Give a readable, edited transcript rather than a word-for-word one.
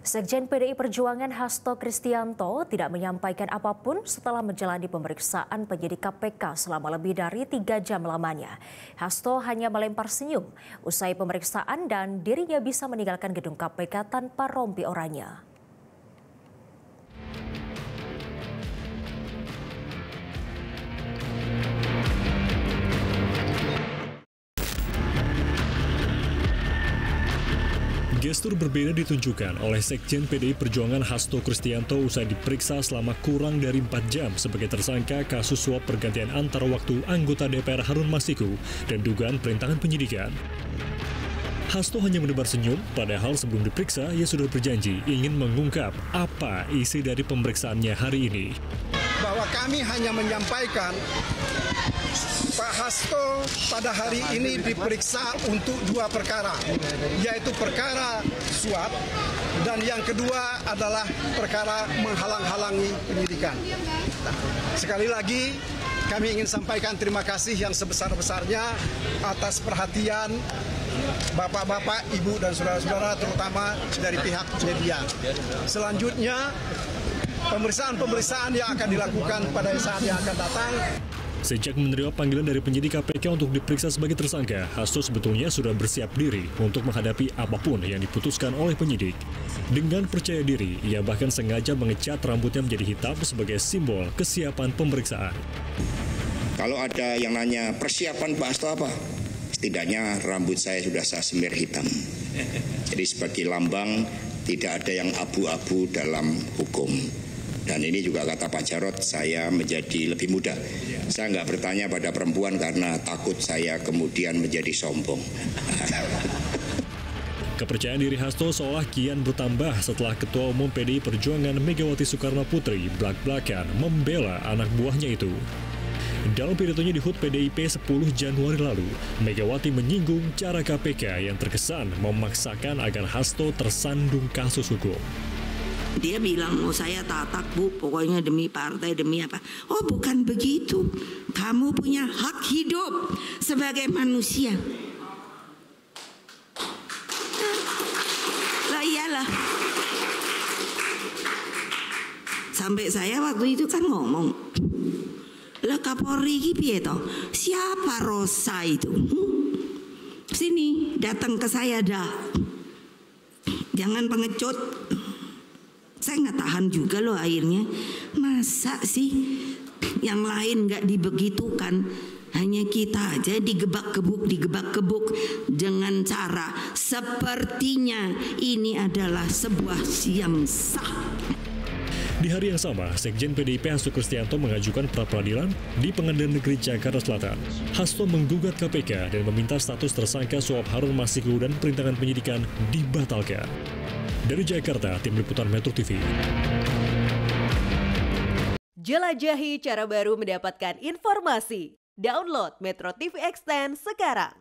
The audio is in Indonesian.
Sekjen PDI Perjuangan Hasto Kristianto tidak menyampaikan apapun setelah menjalani pemeriksaan penyidik KPK selama lebih dari 3 jam lamanya. Hasto hanya melempar senyum usai pemeriksaan dan dirinya bisa meninggalkan gedung KPK tanpa rompi oranye. Gestur berbeda ditunjukkan oleh Sekjen PDI Perjuangan Hasto Kristianto usai diperiksa selama kurang dari 4 jam sebagai tersangka kasus suap pergantian antar waktu anggota DPR Harun Masiku dan dugaan perintangan penyidikan. Hasto hanya menebar senyum, padahal sebelum diperiksa ia sudah berjanji ingin mengungkap apa isi dari pemeriksaannya hari ini. Bahwa kami hanya menyampaikan Pak Hasto pada hari ini diperiksa untuk 2 perkara, yaitu perkara suap dan yang kedua adalah perkara menghalang-halangi penyidikan. Sekali lagi, kami ingin sampaikan terima kasih yang sebesar-besarnya atas perhatian Bapak-bapak, Ibu, dan saudara-saudara, terutama dari pihak media. Selanjutnya, pemeriksaan-pemeriksaan yang akan dilakukan pada saat yang akan datang. Sejak menerima panggilan dari penyidik KPK untuk diperiksa sebagai tersangka, Hasto sebetulnya sudah bersiap diri untuk menghadapi apapun yang diputuskan oleh penyidik. Dengan percaya diri, ia bahkan sengaja mengecat rambutnya menjadi hitam sebagai simbol kesiapan pemeriksaan. Kalau ada yang nanya persiapan Pak Hasto apa? Setidaknya rambut saya sudah saya semir hitam. Jadi sebagai lambang tidak ada yang abu-abu dalam hukum. Dan ini juga kata Pak Jarod, saya menjadi lebih muda. Saya nggak bertanya pada perempuan karena takut saya kemudian menjadi sombong. Kepercayaan diri Hasto seolah kian bertambah setelah Ketua Umum PDI Perjuangan Megawati Soekarno Putri belak-belakan membela anak buahnya itu. Dalam pidatonya di HUT PDIP 10 Januari lalu, Megawati menyinggung cara KPK yang terkesan memaksakan agar Hasto tersandung kasus hukum. Dia bilang, oh saya tatak Bu, pokoknya demi partai, demi apa. Oh bukan begitu, kamu punya hak hidup sebagai manusia. Lah iyalah. Sampai saya waktu itu kan ngomong, lah Kapolri iki piye toh? Siapa Rosa itu? Sini, datang ke saya dah. Jangan pengecut. Saya nggak tahan juga loh akhirnya. Masa sih yang lain nggak dibegitukan, hanya kita aja digebak-gebuk dengan cara sepertinya ini adalah sebuah yang sah. Di hari yang sama, Sekjen PDIP Hasto Kristianto mengajukan pra-peradilan di Pengadilan Negeri Jakarta Selatan. Hasto menggugat KPK dan meminta status tersangka suap Harun Masiku dan perintangan penyidikan dibatalkan. Dari Jakarta, Tim Liputan Metro TV. Jelajahi cara baru mendapatkan informasi. Download Metro TV Extend sekarang.